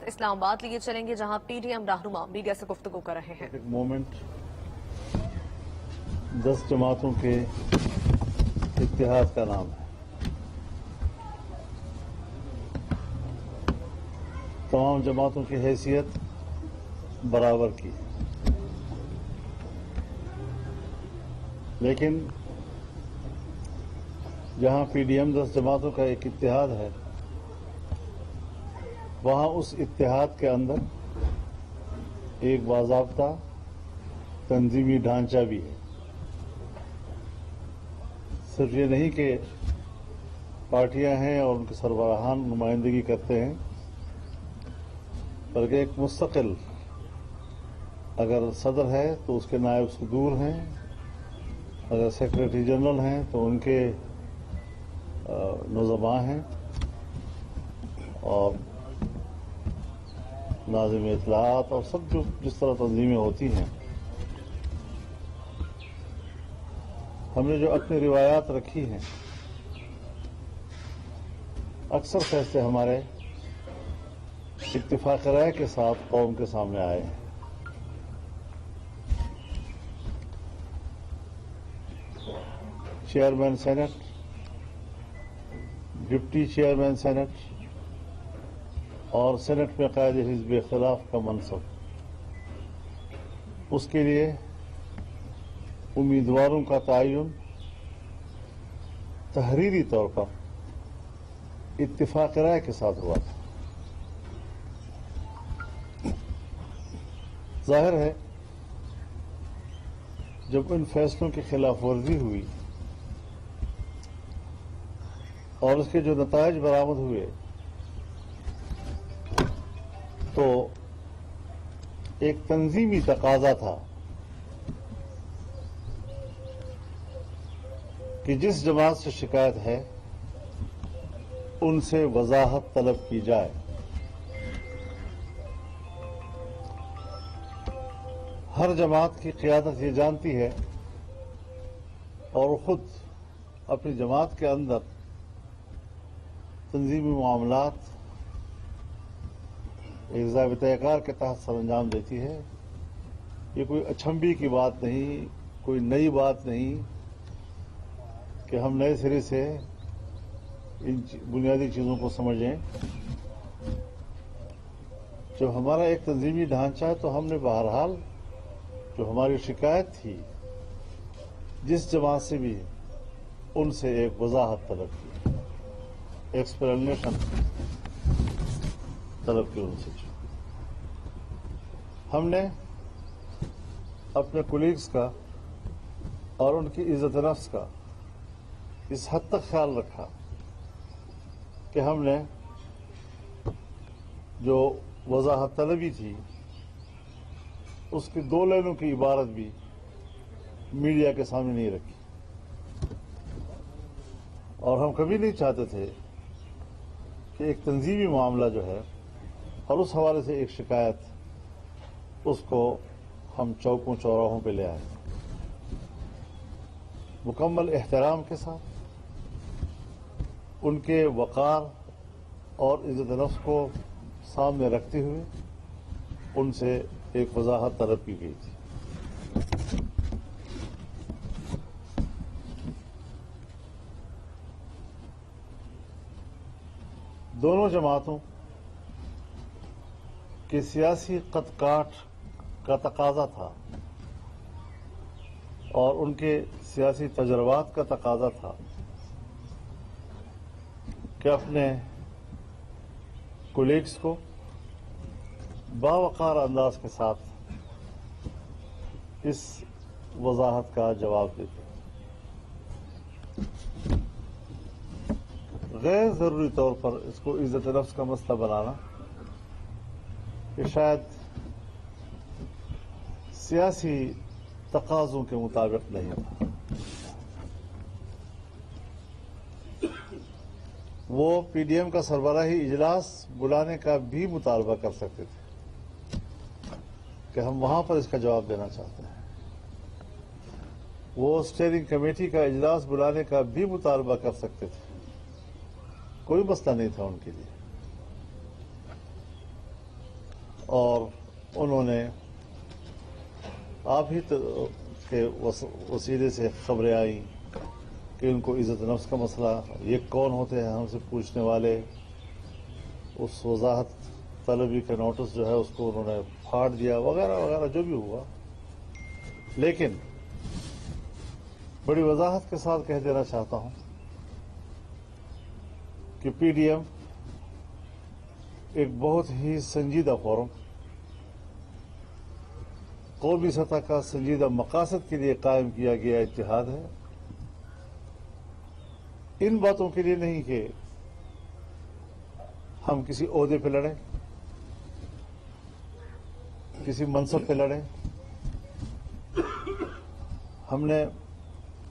اسلام آباد لیے چلیں گے، جہاں پی ڈی ایم رہنما میڈیا سے گفتگو کر رہے ہیں۔ ایک مومنٹ 10 جماعتوں کے اتحاد کا نام ہے۔ تمام جماعتوں کی حیثیت برابر کی، لیکن جہاں پی ڈی ایم 10 جماعتوں کا ایک اتحاد ہے، وہاں اس اتحاد کے اندر ایک باضابطہ تنظیمی ڈھانچہ بھی ہے۔ صرف یہ نہیں کہ پارٹیاں ہیں اور ان کے سربراہان نمائندگی کرتے ہیں، بلکہ ایک مستقل اگر صدر ہے تو اس کے نائب صدور ہیں، اگر سیکریٹری جنرل ہیں تو ان کے نظماء ہیں، اور ناظم اطلاعات اور سب جو جس طرح تنظیمیں ہوتی ہیں۔ ہم نے جو اپنی روایات رکھی ہیں، اکثر فیصلے ہمارے اتفاق رائے کے ساتھ قوم کے سامنے آئے ہیں۔ Chairman senate, deputy chairman senate اور سینٹ میں قائد حزب اختلاف کا منصب، اس کے لیے امیدواروں کا تعین تحریری طور پر اتفاق رائے کے ساتھ ہوا تھا۔ ظاہر ہے جب ان فیصلوں کی خلاف ورزی ہوئی اور اس کے جو نتائج برآمد ہوئے، تو ایک تنظیمی تقاضا تھا کہ جس جماعت سے شکایت ہے ان سے وضاحت طلب کی جائے۔ ہر جماعت کی قیادت یہ جانتی ہے اور خود اپنی جماعت کے اندر تنظیمی معاملات ایک ضابطۂ کار کے تحت سر انجام دیتی ہے۔ یہ کوئی اچھمبی کی بات نہیں، کوئی نئی بات نہیں کہ ہم نئے سرے سے ان بنیادی چیزوں کو سمجھیں۔ جو ہمارا ایک تنظیمی ڈھانچہ ہے تو ہم نے بہرحال جو ہماری شکایت تھی جس جماعت سے بھی ان سے ایک وضاحت طلب کی، ایکسپلینیشن طلب کی ان سے۔ ہم نے اپنے کولیگز کا اور ان کی عزت نفس کا اس حد تک خیال رکھا کہ ہم نے جو وضاحت طلبی تھی اس کی 2 لائنوں کی عبارت بھی میڈیا کے سامنے نہیں رکھی، اور ہم کبھی نہیں چاہتے تھے کہ ایک تنظیمی معاملہ جو ہے اور اس حوالے سے ایک شکایت، اس کو ہم چوکوں چوراہوں پہ لے آئیں۔ مکمل احترام کے ساتھ ان کے وقار اور عزت نفس کو سامنے رکھتے ہوئے ان سے ایک وضاحت طلب کی گئی تھی۔ دونوں جماعتوں کے سیاسی قد کاٹ کا تقاضا تھا اور ان کے سیاسی تجربات کا تقاضا تھا کہ اپنے کولیگز کو باوقار انداز کے ساتھ اس وضاحت کا جواب دیتے۔ غیر ضروری طور پر اس کو عزت نفس کا مسئلہ بنانا کہ شاید سیاسی تقاضوں کے مطابق نہیں تھا۔ وہ پی ڈی ایم کا سربراہی اجلاس بلانے کا بھی مطالبہ کر سکتے تھے کہ ہم وہاں پر اس کا جواب دینا چاہتے ہیں۔ وہ اسٹیئرنگ کمیٹی کا اجلاس بلانے کا بھی مطالبہ کر سکتے تھے، کوئی مسئلہ نہیں تھا ان کے لیے۔ اور انہوں نے آپ ہی کے وسیلے سے خبریں آئیں کہ ان کو عزت نفس کا مسئلہ، یہ کون ہوتے ہیں ہم سے پوچھنے والے، اس وضاحت طلبی کا نوٹس جو ہے اس کو انہوں نے پھاڑ دیا وغیرہ وغیرہ جو بھی ہوا. لیکن بڑی وضاحت کے ساتھ کہہ دینا چاہتا ہوں کہ پی ڈی ایم ایک بہت ہی سنجیدہ فورم، قومی سطح کا سنجیدہ مقاصد کے لیے قائم کیا گیا اتحاد ہے. ان باتوں کے لیے نہیں کہ ہم کسی عہدے پہ لڑیں، کسی منصب پہ لڑیں. ہم نے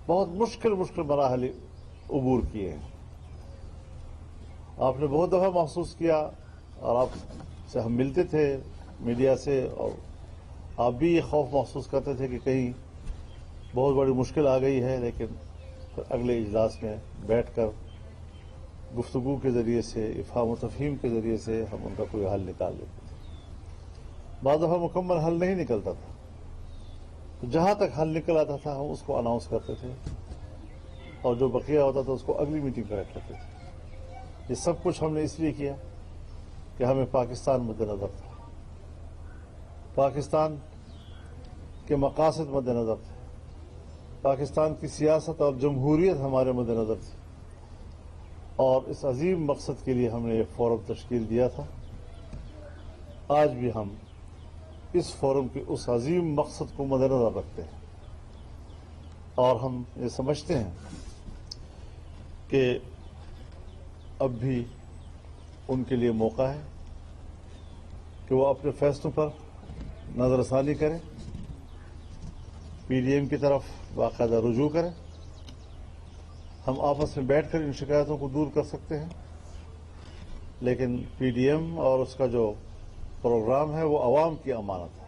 بہت مشکل مراحل عبور کیے ہیں. آپ نے بہت دفعہ محسوس کیا اور آپ سے ہم ملتے تھے میڈیا سے، اور آپ بھی یہ خوف محسوس کرتے تھے کہ کہیں بہت بڑی مشکل آ گئی ہے. لیکن پھر اگلے اجلاس میں بیٹھ کر گفتگو کے ذریعے سے، افہام و تفہیم کے ذریعے سے ہم ان کا کوئی حل نکال لیتے تھے. بعض دفعہ مکمل حل نہیں نکلتا تھا، تو جہاں تک حل نکل آتا تھا ہم اس کو اناؤنس کرتے تھے، اور جو بقیہ ہوتا تھا اس کو اگلی میٹنگ پہ رکھ لیتے تھے. یہ سب کچھ ہم نے اس لیے کیا کہ ہمیں پاکستان مد نظر تھا، پاکستان کے مقاصد مد نظر تھے، پاکستان کی سیاست اور جمہوریت ہمارے مد نظر تھی، اور اس عظیم مقصد کے لیے ہم نے یہ فورم تشکیل دیا تھا. آج بھی ہم اس فورم کے اس عظیم مقصد کو مد نظر رکھتے ہیں، اور ہم یہ سمجھتے ہیں کہ اب بھی ان کے لیے موقع ہے کہ وہ اپنے فیصلوں پر نظر ثانی کریں، پی ڈی ایم کی طرف باقاعدہ رجوع کریں. ہم آپس میں بیٹھ کر ان شکایتوں کو دور کر سکتے ہیں، لیکن پی ڈی ایم اور اس کا جو پروگرام ہے وہ عوام کی امانت ہے.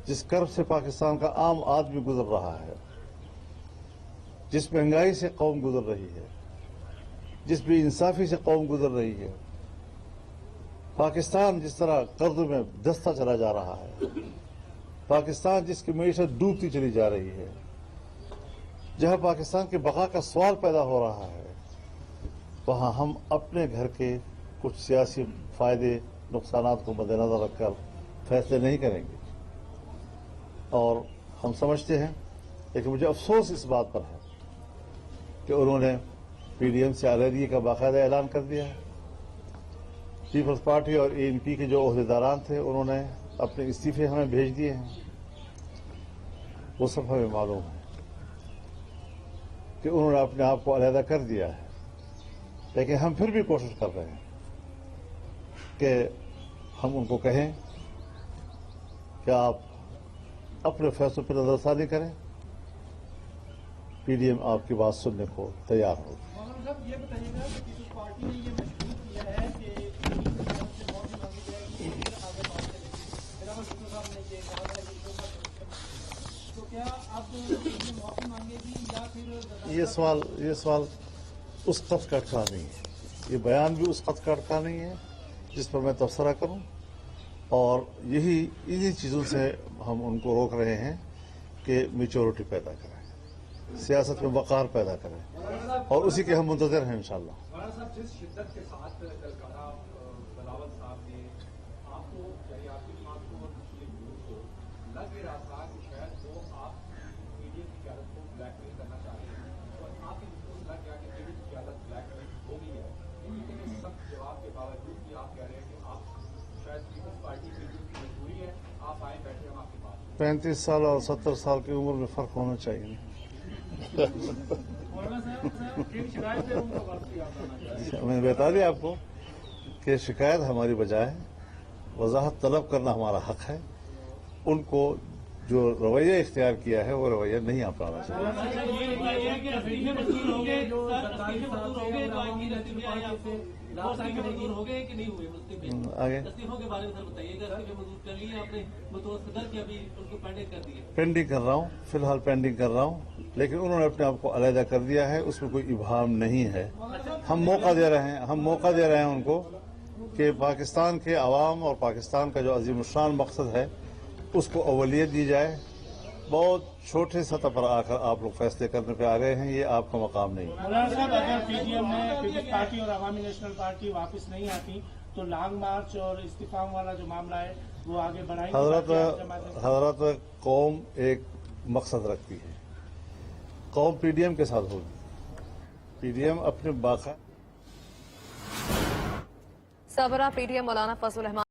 جس کرب سے پاکستان کا عام آدمی گزر رہا ہے، جس مہنگائی سے قوم گزر رہی ہے، جس بے انصافی سے قوم گزر رہی ہے، پاکستان جس طرح قرض میں دھستا چلا جا رہا ہے، پاکستان جس کی معیشت ڈوبتی چلی جا رہی ہے، جہاں پاکستان کے بقا کا سوال پیدا ہو رہا ہے، وہاں ہم اپنے گھر کے کچھ سیاسی فائدے نقصانات کو مد نظر رکھ کر فیصلے نہیں کریں گے. اور ہم سمجھتے ہیں، لیکن مجھے افسوس اس بات پر ہے کہ انہوں نے پی ڈی ایم سے علیحدگی کا باقاعدہ اعلان کر دیا ہے. پیپلز پارٹی اور اے این پی کے جو عہدیداران تھے انہوں نے اپنے استعفے ہمیں بھیج دیے ہیں. وہ سب ہمیں معلوم ہے کہ انہوں نے اپنے آپ کو علیحدہ کر دیا ہے، لیکن ہم پھر بھی کوشش کر رہے ہیں کہ ہم ان کو کہیں کہ آپ اپنے فیصلوں پر نظر ثانی کریں. پی ڈی ایم آپ کی بات سننے کو تیار ہو. مولانا صاحب یہ بتائیے گا کہ پیپلز پارٹی نے یہ مشہور کیا ہے کہ معافی مانگی جائے گی، پھر آگے بات چلے گی. میرا ڈاکٹر صاحب نے یہ کہا ہے کہ تو کیا اب یہ معافی مانگے گی یا پھر یہ سوال اس خط کا اٹکا نہیں ہے، یہ بیان بھی اس خط کا اٹکا نہیں ہے جس پر میں تبصرہ کروں. اور انہی چیزوں سے ہم ان کو روک رہے ہیں کہ میچورٹی پیدا کریں، سیاست میں وقار پیدا کریں، اور اسی کے ہم منتظر ہیں انشاءاللہ. مولانا صاحب، جس شدت کے ساتھ کل کہا بلاول صاحب نے آپ کو، یعنی آپ کی بات کو اور مسلم گروپ کو لگ رہا تھا کہ شاید وہ آپ پی ڈی ایم کی قیادت کو بلیک میل کرنا چاہ رہے ہیں، اور آپ کی لگ گیا کہ پی ڈی ایم کی قیادت بلیک میل ہو گئی ہے. لیکن اس سب جواب کے باوجود بھی آپ کہہ رہے ہیں کہ آپ شاید Peoples Party P D M کی مجبوری ہے، آپ آئے بیٹھے ہم آپ کی بات. 35 سال اور 70 سال کی عمر میں فرق ہونا چاہیے. مولانا صاحب ایک شکایت ہے ان کو بات کی آپ میں نے بتا دیا آپ کو کہ شکایت ہماری بجائے وضاحت طلب کرنا ہمارا حق ہے. ان کو جو رویہ اختیار کیا ہے وہ رویہ نہیں اپنانا چاہیے. آگے پینڈنگ کر رہا ہوں، فی الحال پینڈنگ کر رہا ہوں، لیکن انہوں نے اپنے آپ کو علیحدہ کر دیا ہے، اس میں کوئی ابہام نہیں ہے. ہم موقع دے رہے ہیں ان کو کہ پاکستان کے عوام اور پاکستان کا جو عظیم الشان مقصد ہے اس کو اولویت دی جائے. بہت چھوٹے سطح پر آ کر آپ لوگ فیصلے کرنے پہ آ رہے ہیں، یہ آپ کا مقام نہیں. مولانا صاحب، اگر پی ڈی ایم میں پیپلز پارٹی اور عوامی نیشنل پارٹی واپس نہیں آتی تو لانگ مارچ اور استعفا والا جو معاملہ ہے وہ آگے بڑھائیں گے. حضرت قوم ایک مقصد رکھتی ہے، قوم پی ڈی ایم کے ساتھ ہوگی. پی ڈی ایم اپنے باقاعدہ سربراہ پی ڈی ایم مولانا فضل الرحمان